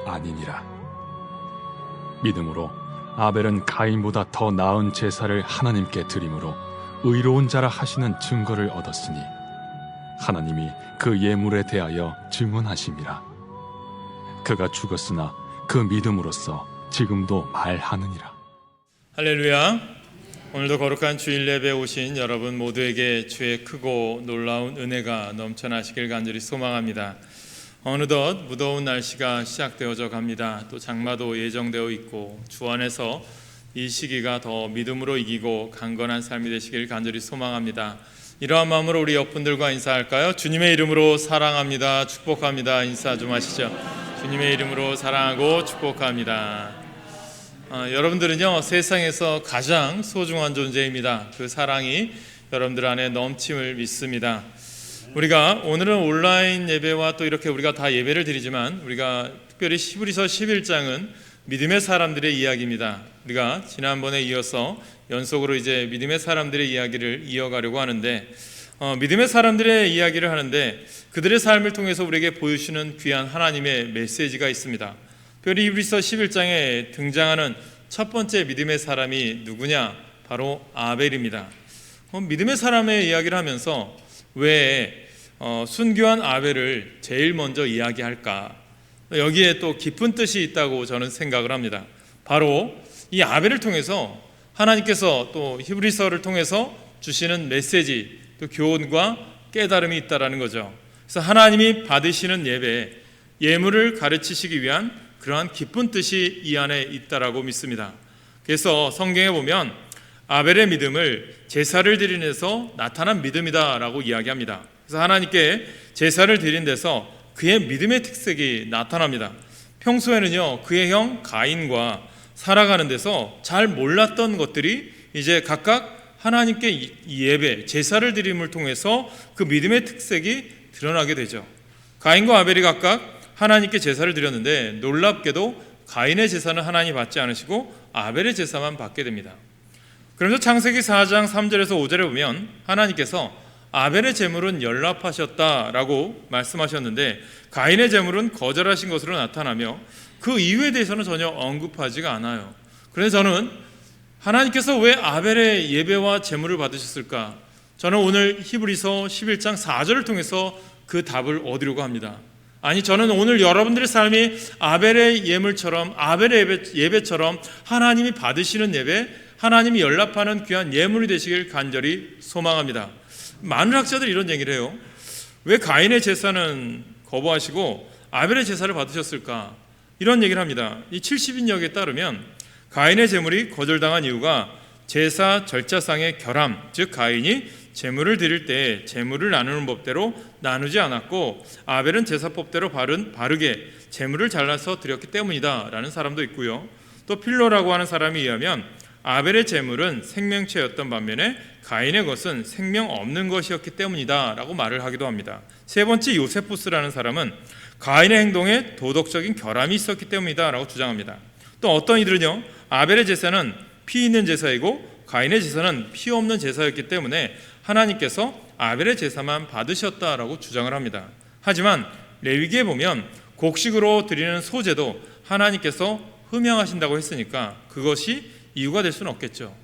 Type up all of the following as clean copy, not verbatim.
아니니라. 믿음으로 아벨은 가인보다 더 나은 제사를 하나님께 드림으로 의로운 자라 하시는 증거를 얻었으니 하나님이 그 예물에 대하여 증언하심이라. 그가 죽었으나 그 믿음으로써 지금도 말하느니라. 할렐루야. 오늘도 거룩한 주일 예배에 오신 여러분 모두에게 주의 크고 놀라운 은혜가 넘쳐나시길 간절히 소망합니다. 어느덧 무더운 날씨가 시작되어져 갑니다. 또 장마도 예정되어 있고 주 안에서 이 시기가 더 믿음으로 이기고 강건한 삶이 되시길 간절히 소망합니다. 이러한 마음으로 우리 옆분들과 인사할까요? 주님의 이름으로 사랑합니다. 축복합니다. 인사 좀 하시죠. 주님의 이름으로 사랑하고 축복합니다. 여러분들은요, 세상에서 가장 소중한 존재입니다. 그 사랑이 여러분들 안에 넘침을 믿습니다. 우리가 오늘은 온라인 예배와 또 이렇게 우리가 다 예배를 드리지만 우리가 특별히 히브리서 11장은 믿음의 사람들의 이야기입니다. 우리가 지난번에 이어서 연속으로 이제 믿음의 사람들의 이야기를 이어가려고 하는데 믿음의 사람들의 이야기를 하는데 그들의 삶을 통해서 우리에게 보여주시는 귀한 하나님의 메시지가 있습니다. 특별히 히브리서 11장에 등장하는 첫 번째 믿음의 사람이 누구냐? 바로 아벨입니다. 믿음의 사람의 이야기를 하면서 왜 순교한 아벨을 제일 먼저 이야기할까? 여기에 또 깊은 뜻이 있다고 저는 생각을 합니다. 바로 이 아벨을 통해서 하나님께서 또 히브리서를 통해서 주시는 메시지, 또 교훈과 깨달음이 있다라는 거죠. 그래서 하나님이 받으시는 예배, 예물을 가르치시기 위한 그러한 깊은 뜻이 이 안에 있다라고 믿습니다. 그래서 성경에 보면 아벨의 믿음을 제사를 드리는 데서 나타난 믿음이다라고 이야기합니다. 그래서 하나님께 제사를 드린 데서 그의 믿음의 특색이 나타납니다. 평소에는요, 그의 형 가인과 살아가는 데서 잘 몰랐던 것들이 이제 각각 하나님께 예배, 제사를 드림을 통해서 그 믿음의 특색이 드러나게 되죠. 가인과 아벨이 각각 하나님께 제사를 드렸는데 놀랍게도 가인의 제사는 하나님이 받지 않으시고 아벨의 제사만 받게 됩니다. 그래서 창세기 4장 3절에서 5절에 보면 하나님께서 아벨의 제물은 연락하셨다라고 말씀하셨는데 가인의 제물은 거절하신 것으로 나타나며 그 이유에 대해서는 전혀 언급하지가 않아요. 그래서 저는 하나님께서 왜 아벨의 예배와 제물을 받으셨을까? 저는 오늘 히브리서 11장 4절을 통해서 그 답을 얻으려고 합니다. 아니, 저는 오늘 여러분들의 삶이 아벨의 예물처럼, 아벨의 예배처럼 하나님이 받으시는 예배, 하나님이 연락하는 귀한 예물이 되시길 간절히 소망합니다. 많은 학자들이 이런 얘기를 해요. 왜 가인의 제사는 거부하시고 아벨의 제사를 받으셨을까? 이런 얘기를 합니다. 이 70인역에 따르면 가인의 제물이 거절당한 이유가 제사 절차상의 결함, 즉 가인이 제물을 드릴 때 제물을 나누는 법대로 나누지 않았고 아벨은 제사법대로 바르게 제물을 잘라서 드렸기 때문이다 라는 사람도 있고요. 또 필로라고 하는 사람에 의하면 아벨의 제물은 생명체였던 반면에 가인의 것은 생명 없는 것이었기 때문이다 라고 말을 하기도 합니다. 세 번째 요세푸스라는 사람은 가인의 행동에 도덕적인 결함이 있었기 때문이다 라고 주장합니다. 또 어떤 이들은요, 아벨의 제사는 피 있는 제사이고 가인의 제사는 피 없는 제사였기 때문에 하나님께서 아벨의 제사만 받으셨다라고 주장을 합니다. 하지만 레위기에 보면 곡식으로 드리는 소제도 하나님께서 흠양하신다고 했으니까 그것이 이유가 될 수는 없겠죠.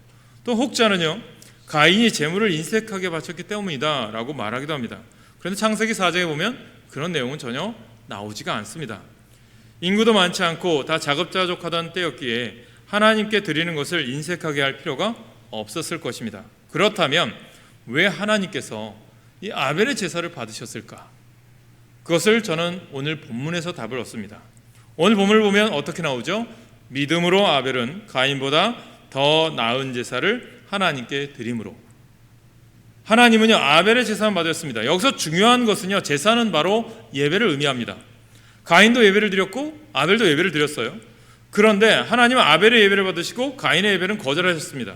또 혹자는요, 가인이 제물을 인색하게 바쳤기 때문이다 라고 말하기도 합니다. 그런데 창세기 4장에 보면 그런 내용은 전혀 나오지가 않습니다. 인구도 많지 않고 다 자급자족하던 때였기에 하나님께 드리는 것을 인색하게 할 필요가 없었을 것입니다. 그렇다면 왜 하나님께서 이 아벨의 제사를 받으셨을까? 그것을 저는 오늘 본문에서 답을 얻습니다. 오늘 본문을 보면 어떻게 나오죠? 믿음으로 아벨은 가인보다 더 나은 제사를 하나님께 드림으로. 하나님은요, 아벨의 제사만 받았습니다. 여기서 중요한 것은요, 제사는 바로 예배를 의미합니다. 가인도 예배를 드렸고 아벨도 예배를 드렸어요. 그런데 하나님은 아벨의 예배를 받으시고 가인의 예배는 거절하셨습니다.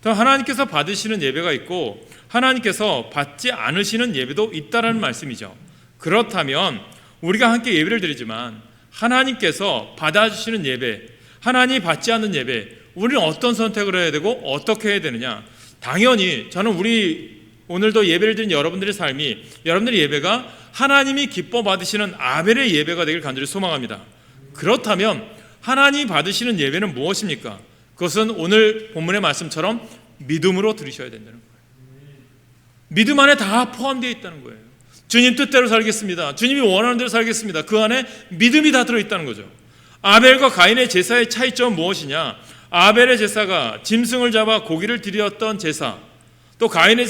하나님께서 받으시는 예배가 있고 하나님께서 받지 않으시는 예배도 있다라는 말씀이죠. 그렇다면 우리가 함께 예배를 드리지만 하나님께서 받아주시는 예배, 하나님이 받지 않는 예배, 우리는 어떤 선택을 해야 되고 어떻게 해야 되느냐? 당연히 저는 우리 오늘도 예배를 드린 여러분들의 삶이, 여러분들의 예배가 하나님이 기뻐 받으시는 아벨의 예배가 되길 간절히 소망합니다. 그렇다면 하나님이 받으시는 예배는 무엇입니까? 그것은 오늘 본문의 말씀처럼 믿음으로 드리셔야 된다는 거예요. 믿음 안에 다 포함되어 있다는 거예요. 주님 뜻대로 살겠습니다. 주님이 원하는 대로 살겠습니다. 그 안에 믿음이 다 들어있다는 거죠. 아벨과 가인의 제사의 차이점은 무엇이냐? 아벨의 제사가 짐승을 잡아 고기를 드렸던 제사, 또 가인의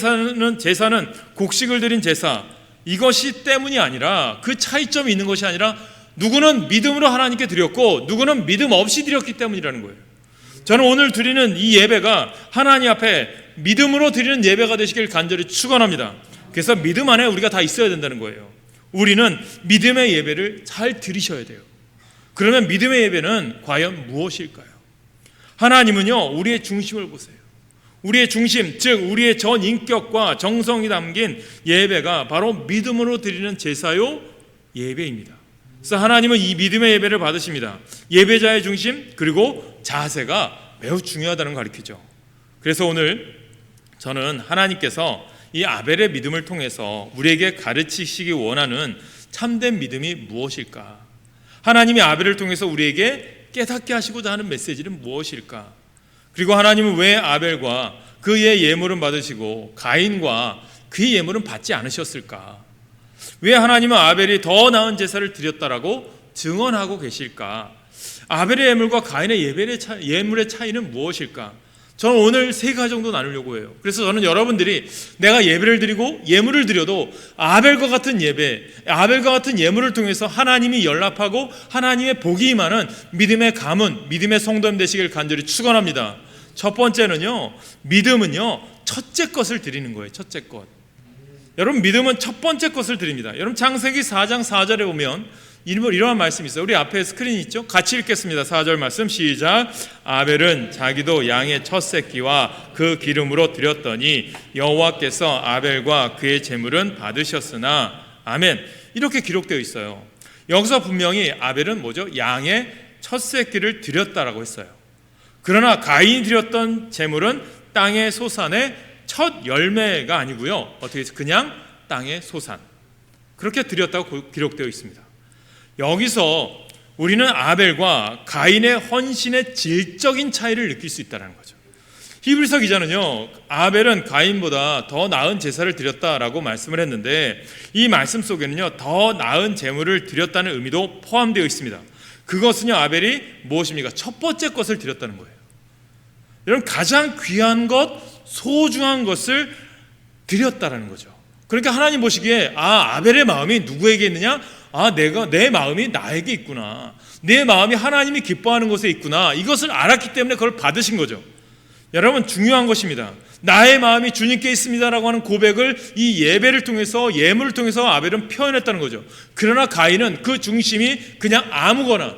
제사는 곡식을 드린 제사, 이것이 때문이 아니라, 그 차이점이 있는 것이 아니라 누구는 믿음으로 하나님께 드렸고 누구는 믿음 없이 드렸기 때문이라는 거예요. 저는 오늘 드리는 이 예배가 하나님 앞에 믿음으로 드리는 예배가 되시길 간절히 축원합니다. 그래서 믿음 안에 우리가 다 있어야 된다는 거예요. 우리는 믿음의 예배를 잘 드리셔야 돼요. 그러면 믿음의 예배는 과연 무엇일까요? 하나님은요, 우리의 중심을 보세요. 우리의 중심, 즉 우리의 전 인격과 정성이 담긴 예배가 바로 믿음으로 드리는 제사요 예배입니다. 그래서 하나님은 이 믿음의 예배를 받으십니다. 예배자의 중심 그리고 자세가 매우 중요하다는 걸 가르치죠. 그래서 오늘 저는 하나님께서 이 아벨의 믿음을 통해서 우리에게 가르치시기 원하는 참된 믿음이 무엇일까? 하나님이 아벨을 통해서 우리에게 깨닫게 하시고자 하는 메시지는 무엇일까? 그리고 하나님은 왜 아벨과 그의 예물은 받으시고 가인과 그의 예물은 받지 않으셨을까? 왜 하나님은 아벨이 더 나은 제사를 드렸다라고 증언하고 계실까? 아벨의 예물과 가인의 예물의 차이는 무엇일까? 저는 오늘 세 가지 정도 나누려고 해요. 그래서 저는 여러분들이 내가 예배를 드리고 예물을 드려도 아벨과 같은 예배, 아벨과 같은 예물을 통해서 하나님이 연락하고 하나님의 복이 임하는 믿음의 가문, 믿음의 성도님 되시길 간절히 축원합니다. 첫 번째는요, 믿음은요 첫째 것을 드리는 거예요. 첫째 것. 여러분, 믿음은 첫 번째 것을 드립니다. 여러분, 창세기 4장 4절에 보면 이러한 말씀이 있어요. 우리 앞에 스크린이 있죠? 같이 읽겠습니다. 4절 말씀 시작. 아벨은 자기도 양의 첫 새끼와 그 기름으로 드렸더니 여호와께서 아벨과 그의 제물은 받으셨으나 아멘. 이렇게 기록되어 있어요. 여기서 분명히 아벨은 뭐죠? 양의 첫 새끼를 드렸다라고 했어요. 그러나 가인이 드렸던 제물은 땅의 소산의 첫 열매가 아니고요, 어떻게 그냥 땅의 소산, 그렇게 드렸다고 기록되어 있습니다. 여기서 우리는 아벨과 가인의 헌신의 질적인 차이를 느낄 수 있다는 거죠. 히브리서 기자는요, 아벨은 가인보다 더 나은 제사를 드렸다라고 말씀을 했는데, 이 말씀 속에는요 더 나은 제물을 드렸다는 의미도 포함되어 있습니다. 그것은요, 아벨이 무엇입니까? 첫 번째 것을 드렸다는 거예요. 여러분, 가장 귀한 것, 소중한 것을 드렸다라는 거죠. 그러니까 하나님 보시기에 아벨의 마음이 누구에게 있느냐? 내 마음이 나에게 있구나. 내 마음이 하나님이 기뻐하는 곳에 있구나. 이것을 알았기 때문에 그걸 받으신 거죠. 여러분, 중요한 것입니다. 나의 마음이 주님께 있습니다라고 하는 고백을 이 예배를 통해서, 예물을 통해서 아벨은 표현했다는 거죠. 그러나 가인은 그 중심이 그냥 아무거나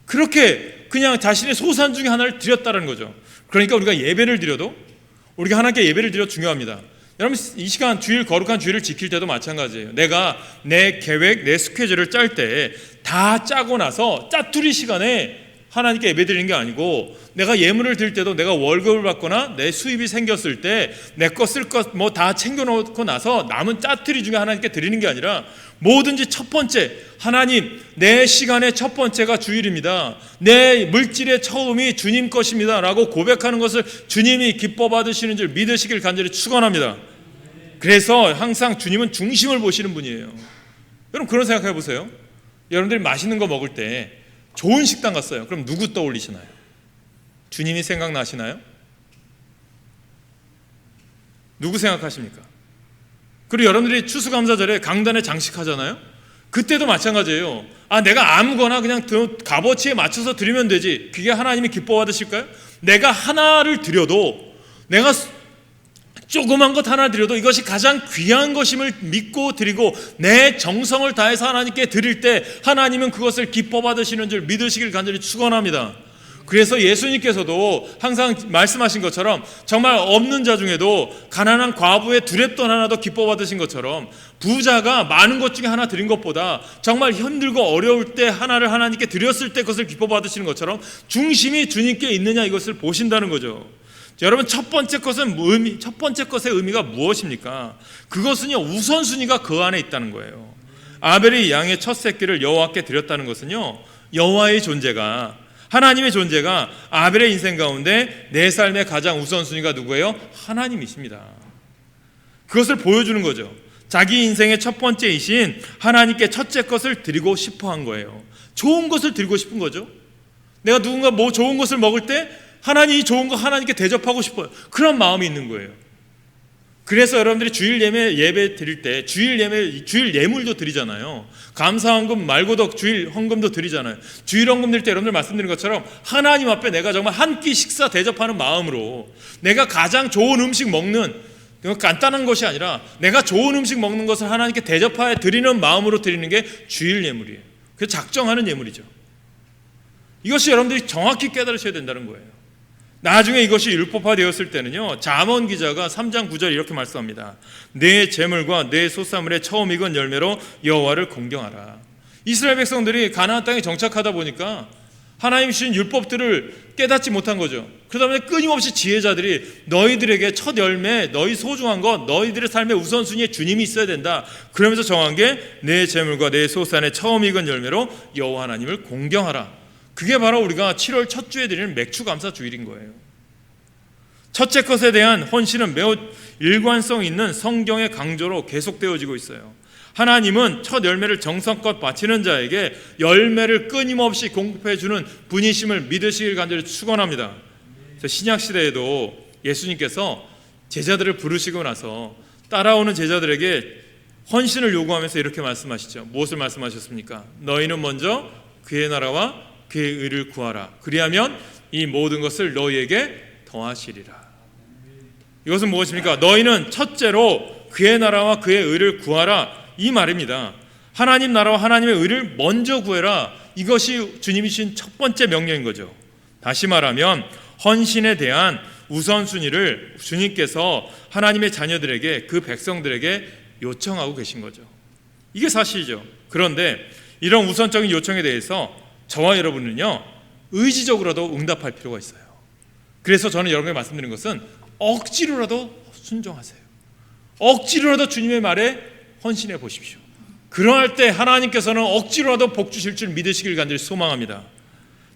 그렇게 그냥 자신의 소산 중에 하나를 드렸다는 거죠. 그러니까 우리가 예배를 드려도, 우리가 하나님께 예배를 드려 중요합니다. 여러분, 이 시간 주일, 거룩한 주일을 지킬 때도 마찬가지예요. 내가 내 계획, 내 스케줄을 짤 때 다 짜고 나서 짜투리 시간에 하나님께 예배 드리는 게 아니고, 내가 예물을 드릴 때도 내가 월급을 받거나 내 수입이 생겼을 때 내 것 쓸 것 뭐 다 챙겨놓고 나서 남은 짜투리 중에 하나님께 드리는 게 아니라, 뭐든지 첫 번째, 하나님, 내 시간의 첫 번째가 주일입니다. 내 물질의 처음이 주님 것입니다 라고 고백하는 것을 주님이 기뻐 받으시는 줄 믿으시길 간절히 축원합니다. 그래서 항상 주님은 중심을 보시는 분이에요. 여러분, 그런 생각해 보세요. 여러분들이 맛있는 거 먹을 때 좋은 식당 갔어요. 그럼 누구 떠올리시나요? 주님이 생각나시나요? 누구 생각하십니까? 그리고 여러분들이 추수감사절에 강단에 장식하잖아요. 그때도 마찬가지예요. 내가 아무거나 그냥 값어치에 맞춰서 드리면 되지, 그게 하나님이 기뻐 받으실까요? 내가 하나를 드려도, 내가 조그만 것 하나 드려도 이것이 가장 귀한 것임을 믿고 드리고 내 정성을 다해서 하나님께 드릴 때 하나님은 그것을 기뻐 받으시는 줄 믿으시길 간절히 축원합니다. 그래서 예수님께서도 항상 말씀하신 것처럼 정말 없는 자 중에도 가난한 과부의 두랩돈 하나도 기뻐 받으신 것처럼, 부자가 많은 것 중에 하나 드린 것보다 정말 힘들고 어려울 때 하나를 하나님께 드렸을 때 그것을 기뻐 받으시는 것처럼 중심이 주님께 있느냐, 이것을 보신다는 거죠. 여러분, 첫 번째 것의 의미가 무엇입니까? 그것은요, 우선순위가 그 안에 있다는 거예요. 아벨이 양의 첫 새끼를 여호와께 드렸다는 것은요, 여호와의 존재가, 하나님의 존재가 아벨의 인생 가운데 내 삶의 가장 우선순위가 누구예요? 하나님이십니다. 그것을 보여주는 거죠. 자기 인생의 첫 번째이신 하나님께 첫째 것을 드리고 싶어 한 거예요. 좋은 것을 드리고 싶은 거죠. 내가 누군가 뭐 좋은 것을 먹을 때 하나님이 좋은 거 하나님께 대접하고 싶어요. 그런 마음이 있는 거예요. 그래서 여러분들이 주일 예배 드릴 때 주일 예물도 드리잖아요. 감사 헌금 말고도 주일 헌금도 드리잖아요. 주일 헌금 드릴 때 여러분들 말씀드린 것처럼 하나님 앞에 내가 정말 한 끼 식사 대접하는 마음으로, 내가 가장 좋은 음식 먹는, 간단한 것이 아니라 내가 좋은 음식 먹는 것을 하나님께 대접하여 드리는 마음으로 드리는 게 주일 예물이에요. 그래서 작정하는 예물이죠. 이것이 여러분들이 정확히 깨달으셔야 된다는 거예요. 나중에 이것이 율법화되었을 때는요, 잠언 기자가 3장 9절 이렇게 말씀합니다. 내 재물과 내 소사물의 처음 익은 열매로 여호와를 공경하라. 이스라엘 백성들이 가나안 땅에 정착하다 보니까 하나님 주신 율법들을 깨닫지 못한 거죠. 그러다 보니 끊임없이 지혜자들이 너희들에게 첫 열매, 너희 소중한 것, 너희들의 삶의 우선순위에 주님이 있어야 된다, 그러면서 정한 게 내 재물과 내 소산의 처음 익은 열매로 여호와 하나님을 공경하라. 그게 바로 우리가 7월 첫 주에 드리는 맥주 감사 주일인 거예요. 첫째 것에 대한 헌신은 매우 일관성 있는 성경의 강조로 계속되어지고 있어요. 하나님은 첫 열매를 정성껏 바치는 자에게 열매를 끊임없이 공급해 주는 분이심을 믿으시길 간절히 축원합니다. 신약 시대에도 예수님께서 제자들을 부르시고 나서 따라오는 제자들에게 헌신을 요구하면서 이렇게 말씀하시죠. 무엇을 말씀하셨습니까? 너희는 먼저 그의 나라와 그의 의를 구하라. 그리하면 이 모든 것을 너희에게 더하시리라. 이것은 무엇입니까? 너희는 첫째로 그의 나라와 그의 의를 구하라, 이 말입니다. 하나님 나라와 하나님의 의를 먼저 구해라. 이것이 주님이 주신 첫 번째 명령인 거죠. 다시 말하면 헌신에 대한 우선순위를 주님께서 하나님의 자녀들에게, 그 백성들에게 요청하고 계신 거죠. 이게 사실이죠. 그런데 이런 우선적인 요청에 대해서 저와 여러분은요, 의지적으로라도 응답할 필요가 있어요. 그래서 저는 여러분에게 말씀드리는 것은 억지로라도 순종하세요. 억지로라도 주님의 말에 헌신해 보십시오. 그러할 때 하나님께서는 억지로라도 복 주실 줄 믿으시길 간절히 소망합니다.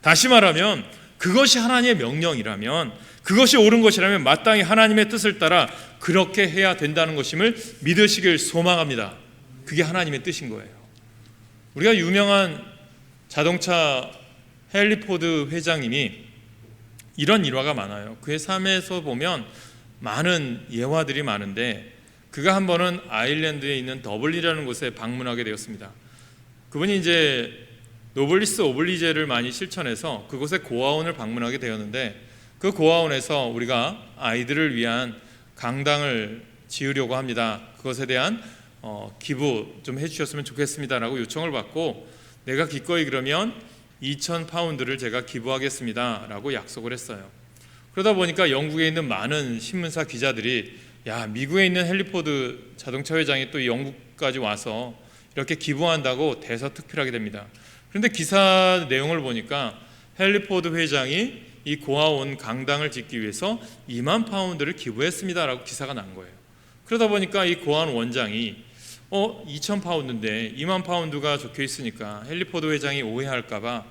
다시 말하면 그것이 하나님의 명령이라면, 그것이 옳은 것이라면 마땅히 하나님의 뜻을 따라 그렇게 해야 된다는 것임을 믿으시길 소망합니다. 그게 하나님의 뜻인 거예요. 우리가 유명한 자동차 헨리 포드 회장님이 이런 일화가 많아요. 그의 삶에서 보면 많은 예화들이 많은데, 그가 한 번은 아일랜드에 있는 더블린이라는 곳에 방문하게 되었습니다. 그분이 이제 노블리스 오블리제를 많이 실천해서 그곳에 고아원을 방문하게 되었는데, 그 고아원에서 우리가 아이들을 위한 강당을 지으려고 합니다. 그것에 대한 기부 좀 해주셨으면 좋겠습니다라고 요청을 받고, 내가 기꺼이 그러면 2,000파운드를 제가 기부하겠습니다 라고 약속을 했어요. 그러다 보니까 영국에 있는 많은 신문사 기자들이, 야, 미국에 있는 헨리 포드 자동차 회장이 또 영국까지 와서 이렇게 기부한다고 대서특필하게 됩니다. 그런데 기사 내용을 보니까 헨리 포드 회장이 이 고아원 강당을 짓기 위해서 2만 파운드를 기부했습니다 라고 기사가 난 거예요. 그러다 보니까 이 고아원 원장이 2,000파운드인데 2만 파운드가 적혀 있으니까 헨리 포드 회장이 오해할까봐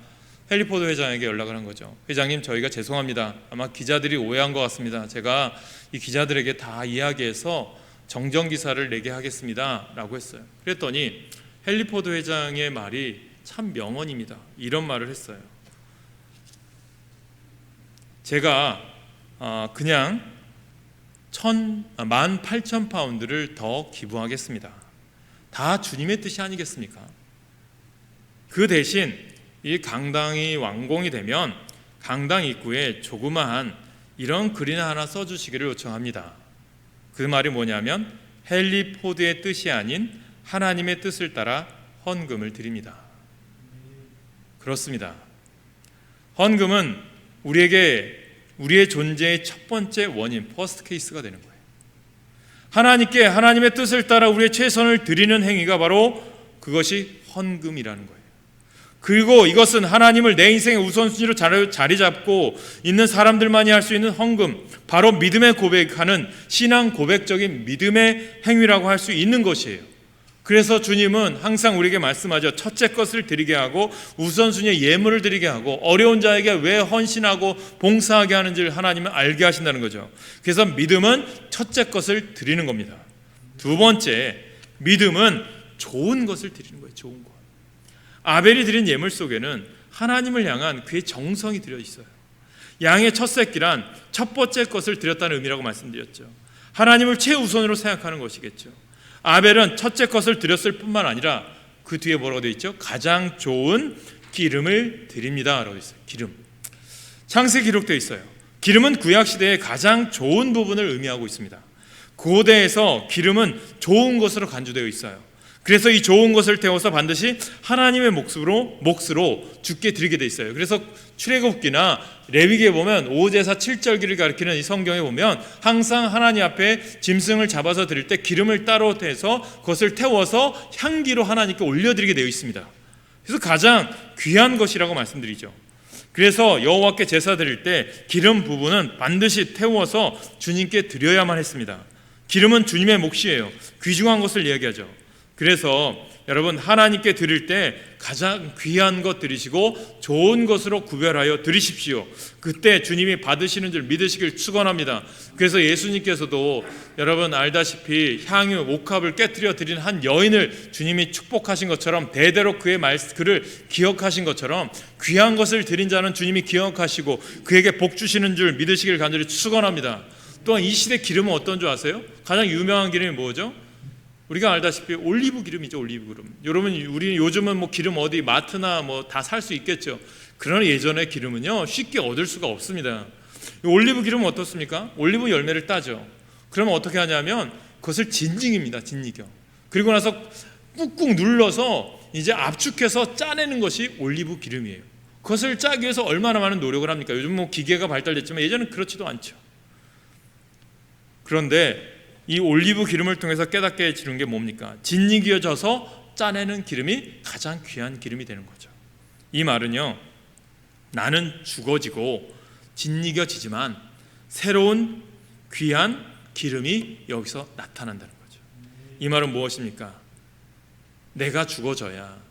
헨리 포드 회장에게 연락을 한 거죠. 회장님, 저희가 죄송합니다. 아마 기자들이 오해한 것 같습니다. 제가 이 기자들에게 다 이야기해서 정정 기사를 내게 하겠습니다 라고 했어요. 그랬더니 헨리 포드 회장의 말이 참 명언입니다. 이런 말을 했어요. 제가 그냥 18,000파운드를 더 기부하겠습니다. 다 주님의 뜻이 아니겠습니까? 그 대신 이 강당이 완공이 되면 강당 입구에 조그마한 이런 글이나 하나 써주시기를 요청합니다. 그 말이 뭐냐면 헨리 포드의 뜻이 아닌 하나님의 뜻을 따라 헌금을 드립니다. 그렇습니다. 헌금은 우리의 존재의 첫 번째 원인, 퍼스트 케이스가 되는 거예요. 하나님께 하나님의 뜻을 따라 우리의 최선을 드리는 행위가 바로 그것이 헌금이라는 거예요. 그리고 이것은 하나님을 내 인생의 우선순위로 자리 잡고 있는 사람들만이 할 수 있는 헌금, 바로 믿음의 고백하는 신앙 고백적인 믿음의 행위라고 할 수 있는 것이에요. 그래서 주님은 항상 우리에게 말씀하죠. 첫째 것을 드리게 하고 우선순위의 예물을 드리게 하고 어려운 자에게 왜 헌신하고 봉사하게 하는지를 하나님은 알게 하신다는 거죠. 그래서 믿음은 첫째 것을 드리는 겁니다. 두 번째, 믿음은 좋은 것을 드리는 거예요. 좋은 것. 아벨이 드린 예물 속에는 하나님을 향한 그의 정성이 들어 있어요. 양의 첫 새끼란 첫 번째 것을 드렸다는 의미라고 말씀드렸죠. 하나님을 최우선으로 생각하는 것이겠죠. 아벨은 첫째 것을 드렸을 뿐만 아니라 그 뒤에 뭐라고 되어 있죠? 가장 좋은 기름을 드립니다 라고 있어요. 기름. 창세기 기록되어 있어요. 기름은 구약시대의 가장 좋은 부분을 의미하고 있습니다. 고대에서 기름은 좋은 것으로 간주되어 있어요. 그래서 이 좋은 것을 태워서 반드시 하나님의 몫으로 주께 드리게 돼 있어요. 그래서 출애굽기나 레위기에 보면 오제사 7절기를 가리키는 이 성경에 보면 항상 하나님 앞에 짐승을 잡아서 드릴 때 기름을 따로 태워서 그것을 태워서 향기로 하나님께 올려드리게 되어 있습니다. 그래서 가장 귀한 것이라고 말씀드리죠. 그래서 여호와께 제사 드릴 때 기름 부분은 반드시 태워서 주님께 드려야만 했습니다. 기름은 주님의 몫이에요. 귀중한 것을 이야기하죠. 그래서 여러분 하나님께 드릴 때 가장 귀한 것 드리시고 좋은 것으로 구별하여 드리십시오. 그때 주님이 받으시는 줄 믿으시길 축원합니다. 그래서 예수님께서도 여러분 알다시피 향유 옥합을 깨뜨려 드린 한 여인을 주님이 축복하신 것처럼 대대로 그의 글을 기억하신 것처럼 귀한 것을 드린 자는 주님이 기억하시고 그에게 복 주시는 줄 믿으시길 간절히 축원합니다. 또한 이 시대 기름은 어떤 줄 아세요? 가장 유명한 기름이 뭐죠? 우리가 알다시피 올리브 기름이죠. 올리브 기름. 여러분 우리 요즘은 뭐 기름 어디 마트나 뭐 다 살 수 있겠죠. 그러나 예전의 기름은요 쉽게 얻을 수가 없습니다. 올리브 기름은 어떻습니까? 올리브 열매를 따죠. 그러면 어떻게 하냐면 그것을 진징입니다. 진이겨. 그리고 나서 꾹꾹 눌러서 이제 압축해서 짜내는 것이 올리브 기름이에요. 그것을 짜기 위해서 얼마나 많은 노력을 합니까? 요즘 뭐 기계가 발달됐지만 예전은 그렇지도 않죠. 그런데 이 올리브 기름을 통해서 깨닫게 지는 게 뭡니까? 진이겨져서 짜내는 기름이 가장 귀한 기름이 되는 거죠. 이 말은요, 나는 죽어지고 진이겨지지만 새로운 귀한 기름이 여기서 나타난다는 거죠. 이 말은 무엇입니까? 내가 죽어져야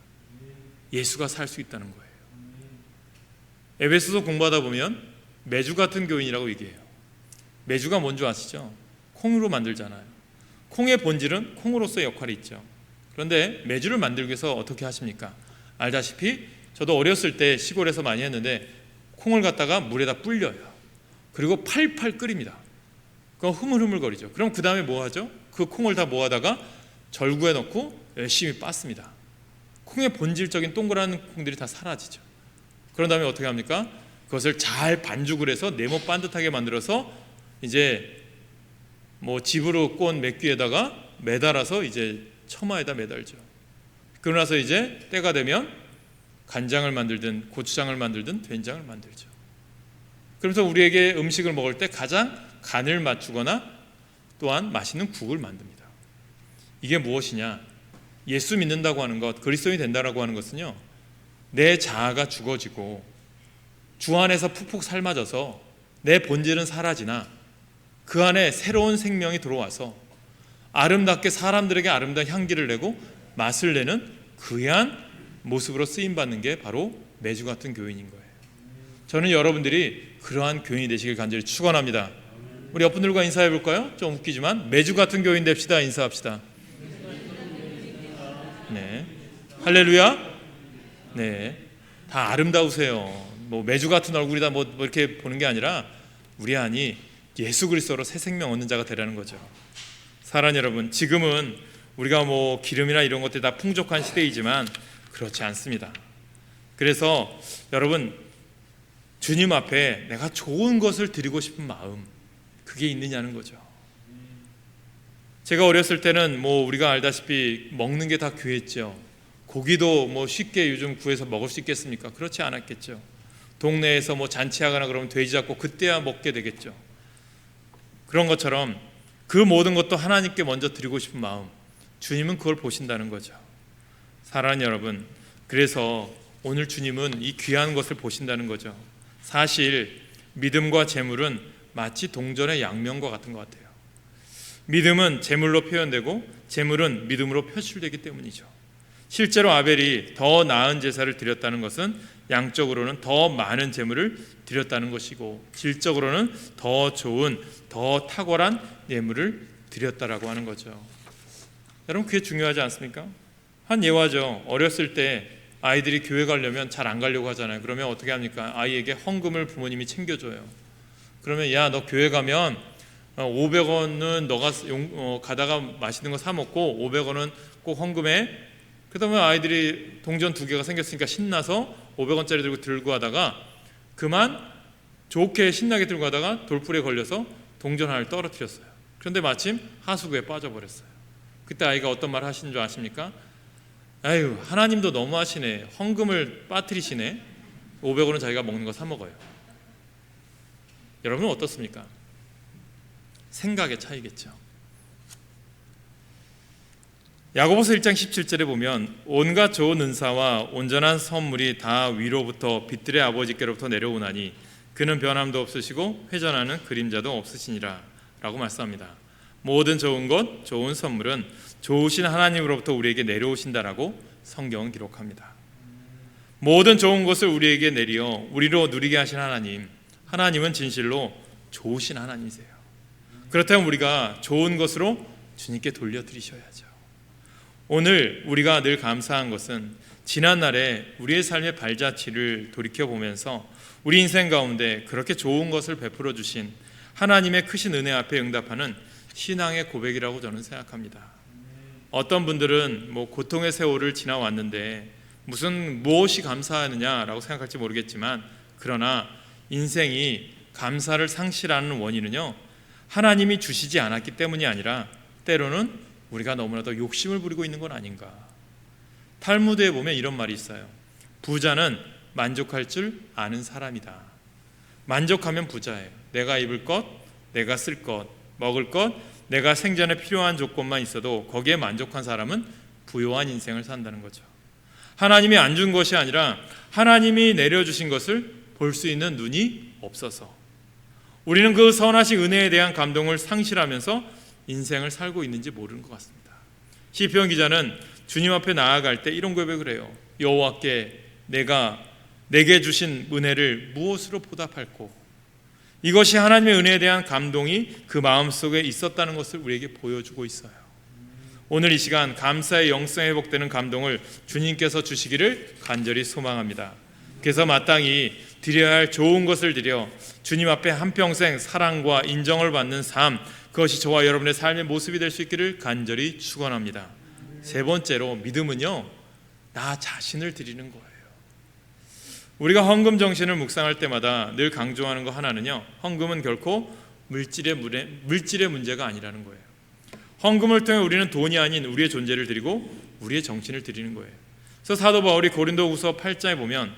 예수가 살 수 있다는 거예요. 에베소서 공부하다 보면 메주 같은 교인이라고 얘기해요. 메주가 뭔지 아시죠? 콩으로 만들잖아요. 콩의 본질은 콩으로서의 역할이 있죠. 그런데 메주를 만들기 위해서 어떻게 하십니까? 알다시피 저도 어렸을 때 시골에서 많이 했는데 콩을 갖다가 물에다 불려요. 그리고 팔팔 끓입니다. 그럼 흐물흐물거리죠. 그럼 그 다음에 뭐 하죠? 그 콩을 다 모아다가 절구에 넣고 열심히 빻습니다. 콩의 본질적인 동그란 콩들이 다 사라지죠. 그런 다음에 어떻게 합니까? 그것을 잘 반죽을 해서 네모 반듯하게 만들어서 이제 뭐 집으로 꼰 맥귀에다가 매달아서 이제 처마에다 매달죠. 그러고 나서 이제 때가 되면 간장을 만들든 고추장을 만들든 된장을 만들죠. 그러면서 우리에게 음식을 먹을 때 가장 간을 맞추거나 또한 맛있는 국을 만듭니다. 이게 무엇이냐? 예수 믿는다고 하는 것, 그리스도인이 된다고 하는 것은요, 내 자아가 죽어지고 주 안에서 푹푹 삶아져서 내 본질은 사라지나 그 안에 새로운 생명이 들어와서 아름답게 사람들에게 아름다운 향기를 내고 맛을 내는 귀한 모습으로 쓰임받는 게 바로 메주 같은 교인인 거예요. 저는 여러분들이 그러한 교인이 되시길 간절히 축원합니다. 우리 옆분들과 인사해 볼까요? 좀 웃기지만 메주 같은 교인 됩시다. 인사합시다. 네, 할렐루야. 네, 다 아름다우세요. 뭐 메주 같은 얼굴이다 뭐 이렇게 보는 게 아니라 우리 안이 예수 그리스도로 새 생명 얻는 자가 되라는 거죠. 사랑하는 여러분, 지금은 우리가 뭐 기름이나 이런 것들이 다 풍족한 시대이지만 그렇지 않습니다. 그래서 여러분, 주님 앞에 내가 좋은 것을 드리고 싶은 마음, 그게 있느냐는 거죠. 제가 어렸을 때는 뭐 우리가 알다시피 먹는 게 다 귀했죠. 고기도 뭐 쉽게 요즘 구해서 먹을 수 있겠습니까? 그렇지 않았겠죠. 동네에서 뭐 잔치하거나 그러면 돼지 잡고 그때야 먹게 되겠죠. 그런 것처럼 그 모든 것도 하나님께 먼저 드리고 싶은 마음, 주님은 그걸 보신다는 거죠. 사랑하는 여러분, 그래서 오늘 주님은 이 귀한 것을 보신다는 거죠. 사실 믿음과 재물은 마치 동전의 양면과 같은 것 같아요. 믿음은 제물로 표현되고 제물은 믿음으로 표출되기 때문이죠. 실제로 아벨이 더 나은 제사를 드렸다는 것은 양적으로는 더 많은 제물을 드렸다는 것이고 질적으로는 더 좋은, 더 탁월한 예물을 드렸다라고 하는 거죠. 여러분, 그게 중요하지 않습니까? 한 예화죠. 어렸을 때 아이들이 교회 가려면 잘 안 가려고 하잖아요. 그러면 어떻게 합니까? 아이에게 헌금을 부모님이 챙겨줘요. 그러면 야, 너 교회 가면 500원은 너가 가다가 맛있는 거 사 먹고 500원은 꼭 헌금해. 그다음에 아이들이 동전 2개가 생겼으니까 신나서 500원짜리 들고 하다가 그만 좋게 신나게 들고 하다가 돌풀에 걸려서 동전 하나를 떨어뜨렸어요. 그런데 마침 하수구에 빠져버렸어요. 그때 아이가 어떤 말 하시는 줄 아십니까? 아유, 하나님도 너무하시네. 헌금을 빠뜨리시네. 500원은 자기가 먹는 거 사 먹어요. 여러분은 어떻습니까? 생각의 차이겠죠. 야고보서 1장 17절에 보면 온갖 좋은 은사와 온전한 선물이 다 위로부터 빛들의 아버지께로부터 내려오나니 그는 변함도 없으시고 회전하는 그림자도 없으시니라 라고 말씀합니다. 모든 좋은 것, 좋은 선물은 좋으신 하나님으로부터 우리에게 내려오신다라고 성경은 기록합니다. 모든 좋은 것을 우리에게 내려 우리로 누리게 하신 하나님은 진실로 좋으신 하나님이세요. 그렇다면 우리가 좋은 것으로 주님께 돌려드리셔야죠. 오늘 우리가 늘 감사한 것은 지난날에 우리의 삶의 발자취를 돌이켜보면서 우리 인생 가운데 그렇게 좋은 것을 베풀어 주신 하나님의 크신 은혜 앞에 응답하는 신앙의 고백이라고 저는 생각합니다. 어떤 분들은 고통의 세월을 지나왔는데 무엇이 감사하느냐라고 생각할지 모르겠지만, 그러나 인생이 감사를 상실하는 원인은요, 하나님이 주시지 않았기 때문이 아니라 때로는 우리가 너무나도 욕심을 부리고 있는 건 아닌가. 탈무드에 보면 이런 말이 있어요. 부자는 만족할 줄 아는 사람이다. 만족하면 부자예요. 내가 입을 것, 내가 쓸 것, 먹을 것, 내가 생존에 필요한 조건만 있어도 거기에 만족한 사람은 부요한 인생을 산다는 거죠. 하나님이 안 준 것이 아니라 하나님이 내려주신 것을 볼 수 있는 눈이 없어서 우리는 그 선하신 은혜에 대한 감동을 상실하면서 인생을 살고 있는지 모르는 것 같습니다. 시편 기자는 주님 앞에 나아갈 때 이런 고백을 해요. 여호와께 내게 주신 은혜를 무엇으로 보답할꼬. 이것이 하나님의 은혜에 대한 감동이 그 마음속에 있었다는 것을 우리에게 보여주고 있어요. 오늘 이 시간 감사의 영성 회복되는 감동을 주님께서 주시기를 간절히 소망합니다. 그래서 마땅히 드려야 할 좋은 것을 드려 주님 앞에 한평생 사랑과 인정을 받는 삶, 그것이 저와 여러분의 삶의 모습이 될 수 있기를 간절히 축원합니다. 세 번째로 믿음은요, 나 자신을 드리는 거예요. 우리가 헌금 정신을 묵상할 때마다 늘 강조하는 거 하나는요, 헌금은 결코 물질의 문제가 아니라는 거예요. 헌금을 통해 우리는 돈이 아닌 우리의 존재를 드리고 우리의 정신을 드리는 거예요. 그래서 사도 바울이 고린도후서 8장에 보면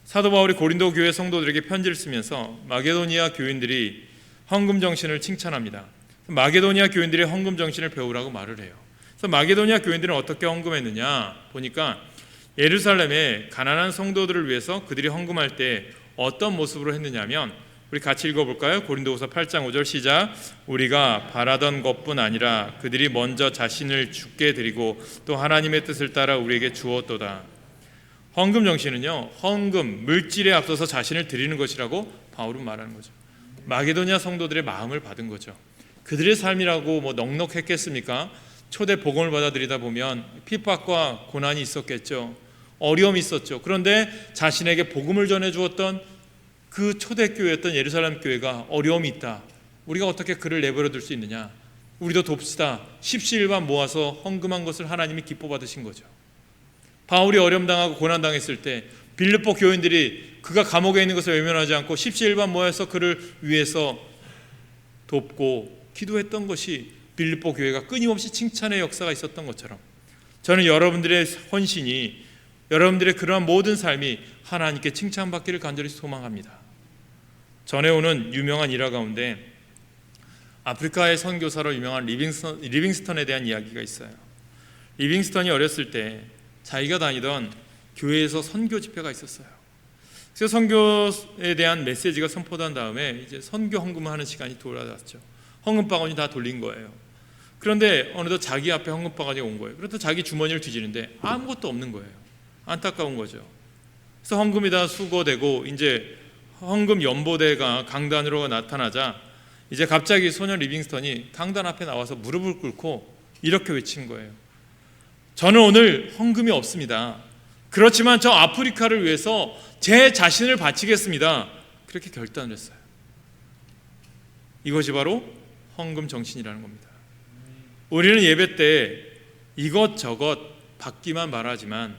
사도 바울이 고린도 교회 성도들에게 편지를 쓰면서 마게도니아 교인들이 헌금 정신을 칭찬합니다. 마게도니아 교인들의 헌금 정신을 배우라고 말을 해요. 그래서 마게도니아 교인들은 어떻게 헌금했느냐 보니까 예루살렘의 가난한 성도들을 위해서 그들이 헌금할 때 어떤 모습으로 했느냐면, 우리 같이 읽어볼까요? 고린도후서 8장 5절 시작. 우리가 바라던 것뿐 아니라 그들이 먼저 자신을 주께 드리고 또 하나님의 뜻을 따라 우리에게 주었도다. 헌금 정신은요, 헌금, 물질에 앞서서 자신을 드리는 것이라고 바울은 말하는 거죠. 마게도니아 성도들의 마음을 받은 거죠. 그들의 삶이라고 넉넉했겠습니까? 초대 복음을 받아들이다 보면 핍박과 고난이 있었겠죠. 어려움이 있었죠. 그런데 자신에게 복음을 전해주었던 그 초대교회였던 예루살렘 교회가 어려움이 있다. 우리가 어떻게 그를 내버려 둘 수 있느냐. 우리도 돕시다. 십시일반 모아서 헌금한 것을 하나님이 기뻐 받으신 거죠. 바울이 어려움당하고 고난당했을 때 빌립보 교인들이 그가 감옥에 있는 것을 외면하지 않고 십시일반 모여서 그를 위해서 돕고 기도했던 것이 빌립보 교회가 끊임없이 칭찬의 역사가 있었던 것처럼, 저는 여러분들의 헌신이, 여러분들의 그러한 모든 삶이 하나님께 칭찬받기를 간절히 소망합니다. 전해오는 유명한 일화 가운데 아프리카의 선교사로 유명한 리빙스턴에 대한 이야기가 있어요. 리빙스턴이 어렸을 때 자기가 다니던 교회에서 선교 집회가 있었어요. 그래서 선교에 대한 메시지가 선포된 다음에 이제 선교 헌금을 하는 시간이 돌아왔죠. 헌금 바구니 다 돌린 거예요. 그런데 어느덧 자기 앞에 헌금바가지가 온 거예요. 그래서 자기 주머니를 뒤지는데 아무것도 없는 거예요. 안타까운 거죠. 그래서 헌금이 다 수거되고 이제 헌금 연보대가 강단으로 나타나자 이제 갑자기 소년 리빙스턴이 강단 앞에 나와서 무릎을 꿇고 이렇게 외친 거예요. 저는 오늘 헌금이 없습니다. 그렇지만 저 아프리카를 위해서 제 자신을 바치겠습니다. 그렇게 결단을 했어요. 이것이 바로 헌금 정신이라는 겁니다. 우리는 예배 때 이것저것 받기만 바라지만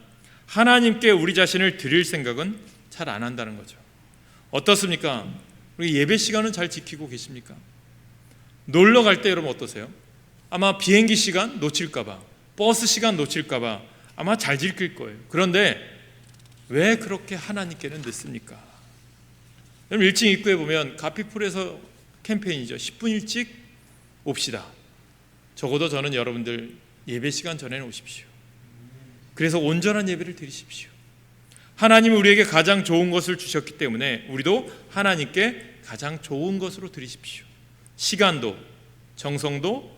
하나님께 우리 자신을 드릴 생각은 잘 안 한다는 거죠. 어떻습니까? 우리 예배 시간은 잘 지키고 계십니까? 놀러 갈 때 여러분 어떠세요? 아마 비행기 시간 놓칠까봐, 버스 시간 놓칠까봐 아마 잘 지킬 거예요. 그런데 왜 그렇게 하나님께는 늦습니까? 여러분 1층 입구에 보면 가피풀에서 캠페인이죠. 10분 일찍 옵시다. 적어도 저는 여러분들 예배 시간 전에는 오십시오. 그래서 온전한 예배를 드리십시오. 하나님은 우리에게 가장 좋은 것을 주셨기 때문에 우리도 하나님께 가장 좋은 것으로 드리십시오. 시간도, 정성도,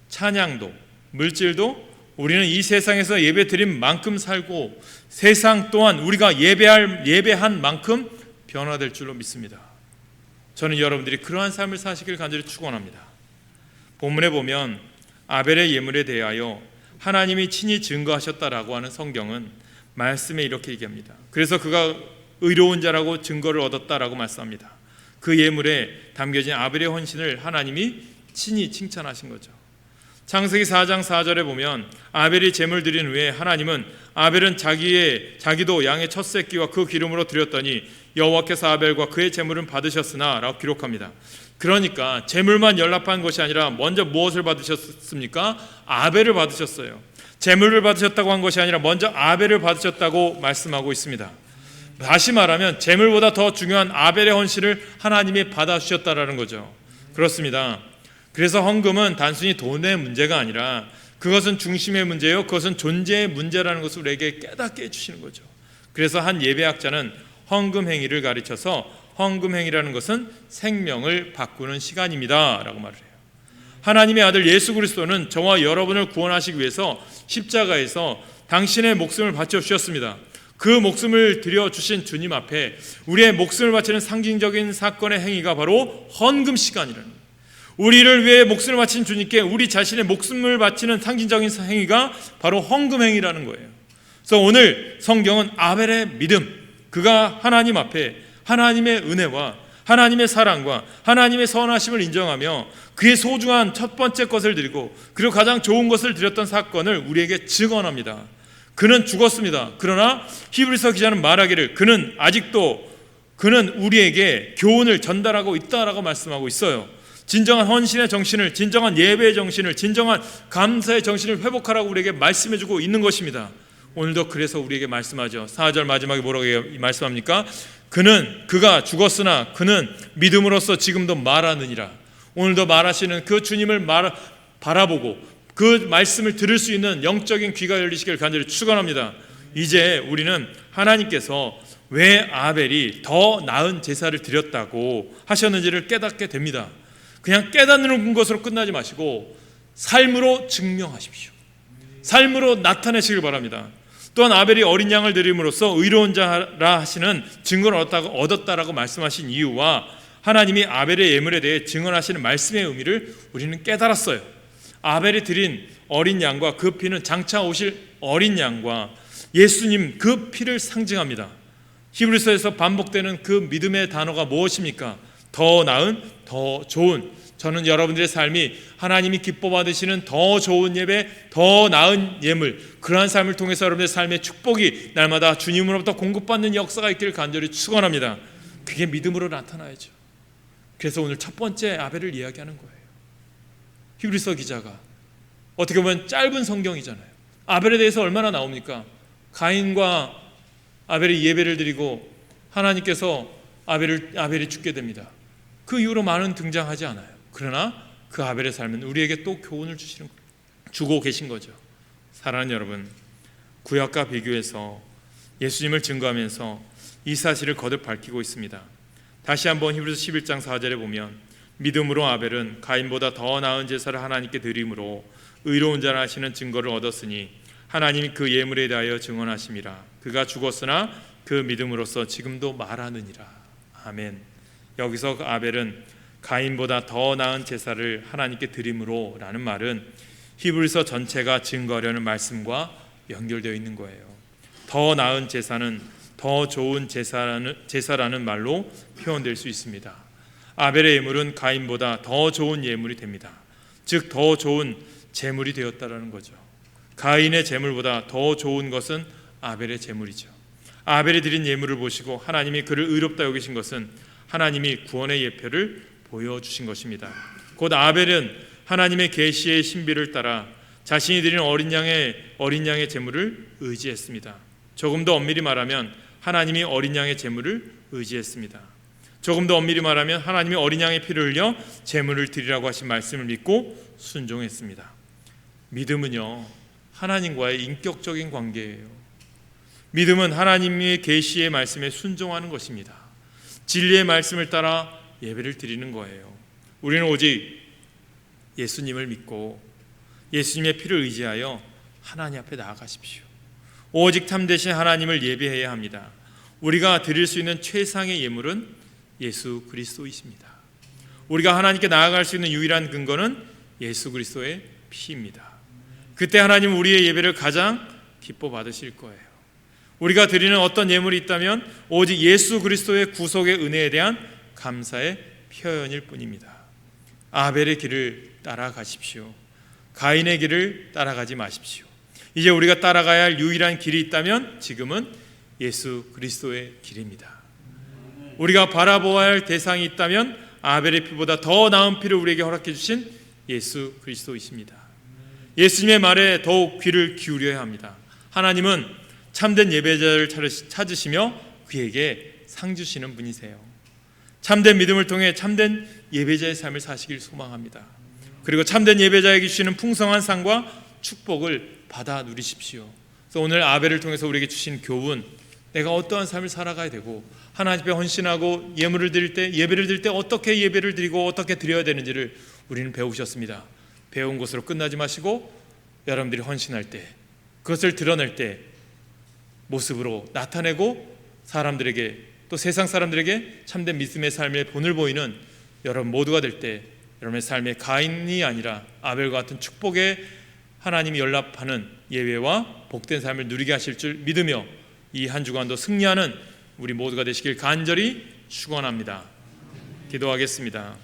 찬양도, 물질도 우리는 이 세상에서 예배 드린 만큼 살고 세상 또한 우리가 예배한 만큼 변화될 줄로 믿습니다. 저는 여러분들이 그러한 삶을 사시길 간절히 축원합니다. 본문에 보면 아벨의 예물에 대하여 하나님이 친히 증거하셨다라고 하는 성경은 말씀에 이렇게 얘기합니다. 그래서 그가 의로운 자라고 증거를 얻었다라고 말씀합니다. 그 예물에 담겨진 아벨의 헌신을 하나님이 친히 칭찬하신 거죠. 창세기 4장 4절에 보면 아벨이 제물 드린 후에 하나님은 아벨은 자기도 양의 첫 새끼와 그 기름으로 드렸더니 여호와께서 아벨과 그의 제물은 받으셨으나 라고 기록합니다. 그러니까 제물만 연락한 것이 아니라 먼저 무엇을 받으셨습니까? 아벨을 받으셨어요. 제물을 받으셨다고 한 것이 아니라 먼저 아벨을 받으셨다고 말씀하고 있습니다. 다시 말하면 제물보다 더 중요한 아벨의 헌신을 하나님이 받아주셨다라는 거죠. 그렇습니다. 그래서 헌금은 단순히 돈의 문제가 아니라 그것은 중심의 문제요, 그것은 존재의 문제라는 것을 우리에게 깨닫게 해주시는 거죠. 그래서 한 예배학자는 헌금 행위를 가르쳐서 헌금 행위라는 것은 생명을 바꾸는 시간입니다 라고 말을 해요. 하나님의 아들 예수 그리스도는 저와 여러분을 구원하시기 위해서 십자가에서 당신의 목숨을 바쳐주셨습니다. 그 목숨을 드려주신 주님 앞에 우리의 목숨을 바치는 상징적인 사건의 행위가 바로 헌금 시간이라는 거예요. 우리를 위해 목숨을 바친 주님께 우리 자신의 목숨을 바치는 상징적인 행위가 바로 헌금 행위라는 거예요. 그래서 오늘 성경은 아벨의 믿음, 그가 하나님 앞에 하나님의 은혜와 하나님의 사랑과 하나님의 선하심을 인정하며 그의 소중한 첫 번째 것을 드리고 그리고 가장 좋은 것을 드렸던 사건을 우리에게 증언합니다. 그는 죽었습니다. 그러나 히브리서 기자는 말하기를 그는 우리에게 교훈을 전달하고 있다라고 말씀하고 있어요. 진정한 헌신의 정신을, 진정한 예배의 정신을, 진정한 감사의 정신을 회복하라고 우리에게 말씀해주고 있는 것입니다. 오늘도 그래서 우리에게 말씀하죠. 4절 마지막에 뭐라고 말씀합니까? 그가 죽었으나 그는 믿음으로써 지금도 말하느니라. 오늘도 말하시는 그 주님을 바라보고 그 말씀을 들을 수 있는 영적인 귀가 열리시길 간절히 축원합니다. 이제 우리는 하나님께서 왜 아벨이 더 나은 제사를 드렸다고 하셨는지를 깨닫게 됩니다. 그냥 깨닫는 것으로 끝나지 마시고 삶으로 증명하십시오. 삶으로 나타내시길 바랍니다. 또한 아벨이 어린 양을 드림으로써 의로운 자라 하시는 증거를 얻었다라고 말씀하신 이유와 하나님이 아벨의 예물에 대해 증언하시는 말씀의 의미를 우리는 깨달았어요. 아벨이 드린 어린 양과 그 피는 장차 오실 어린 양과 예수님 그 피를 상징합니다. 히브리서에서 반복되는 그 믿음의 단어가 무엇입니까? 더 나은, 더 좋은. 저는 여러분들의 삶이 하나님이 기뻐 받으시는 더 좋은 예배, 더 나은 예물, 그러한 삶을 통해서 여러분의 삶의 축복이 날마다 주님으로부터 공급받는 역사가 있기를 간절히 축원합니다. 그게 믿음으로 나타나야죠. 그래서 오늘 첫 번째 아벨을 이야기하는 거예요. 히브리서 기자가 어떻게 보면 짧은 성경이잖아요. 아벨에 대해서 얼마나 나옵니까? 가인과 아벨이 예배를 드리고 하나님께서 아벨이 죽게 됩니다. 그 이후로 많은 등장하지 않아요. 그러나 그 아벨의 삶은 우리에게 또 교훈을 주고 계신 거죠. 사랑하는 여러분, 구약과 비교해서 예수님을 증거하면서 이 사실을 거듭 밝히고 있습니다. 다시 한번 히브리서 11장 4절에 보면 믿음으로 아벨은 가인보다 더 나은 제사를 하나님께 드림으로 의로운 자라 하시는 증거를 얻었으니 하나님이 그 예물에 대하여 증언하심이라. 그가 죽었으나 그 믿음으로써 지금도 말하느니라. 아멘. 여기서 그 아벨은 가인보다 더 나은 제사를 하나님께 드림으로 라는 말은 히브리서 전체가 증거하려는 말씀과 연결되어 있는 거예요. 더 나은 제사는 더 좋은 제사라는 말로 표현될 수 있습니다. 아벨의 예물은 가인보다 더 좋은 예물이 됩니다. 즉 더 좋은 제물이 되었다라는 거죠. 가인의 제물보다 더 좋은 것은 아벨의 제물이죠. 아벨이 드린 예물을 보시고 하나님이 그를 의롭다 여기신 것은 하나님이 구원의 예표를 보여주신 것입니다. 곧 아벨은 하나님의 계시의 신비를 따라 자신이 드린 어린 양의 제물을 의지했습니다. 조금 더 엄밀히 말하면 하나님이 어린 양의 제물을 의지했습니다. 조금 더 엄밀히 말하면 하나님이 어린 양의 피를 흘려 제물을 드리라고 하신 말씀을 믿고 순종했습니다. 믿음은요, 하나님과의 인격적인 관계예요. 믿음은 하나님의 계시의 말씀에 순종하는 것입니다. 진리의 말씀을 따라 예배를 드리는 거예요. 우리는 오직 예수님을 믿고 예수님의 피를 의지하여 하나님 앞에 나아가십시오. 오직 참되신 하나님을 예배해야 합니다. 우리가 드릴 수 있는 최상의 예물은 예수 그리스도이십니다. 우리가 하나님께 나아갈 수 있는 유일한 근거는 예수 그리스도의 피입니다. 그때 하나님은 우리의 예배를 가장 기뻐 받으실 거예요. 우리가 드리는 어떤 예물이 있다면 오직 예수 그리스도의 구속의 은혜에 대한 감사의 표현일 뿐입니다. 아벨의 길을 따라가십시오. 가인의 길을 따라가지 마십시오. 이제 우리가 따라가야 할 유일한 길이 있다면 지금은 예수 그리스도의 길입니다. 우리가 바라보아야 할 대상이 있다면 아벨의 피보다 더 나은 피를 우리에게 허락해 주신 예수 그리스도이십니다. 예수님의 말에 더욱 귀를 기울여야 합니다. 하나님은 참된 예배자를 찾으시며 그에게 상 주시는 분이세요. 참된 믿음을 통해 참된 예배자의 삶을 사시길 소망합니다. 그리고 참된 예배자에게 주시는 풍성한 상과 축복을 받아 누리십시오. 그래서 오늘 아벨을 통해서 우리에게 주신 교훈, 내가 어떠한 삶을 살아가야 되고 하나님 앞에 헌신하고 예배를 드릴 때 어떻게 예배를 드리고 어떻게 드려야 되는지를 우리는 배우셨습니다. 배운 것으로 끝나지 마시고 여러분들이 헌신할 때 그것을 드러낼 때 모습으로 나타내고 사람들에게 또 세상 사람들에게 참된 믿음의 삶의 본을 보이는 여러분 모두가 될 때 여러분의 삶의 가인이 아니라 아벨과 같은 축복의 하나님이 연락하는 예배와 복된 삶을 누리게 하실 줄 믿으며 이 한 주간도 승리하는 우리 모두가 되시길 간절히 축원합니다. 기도하겠습니다.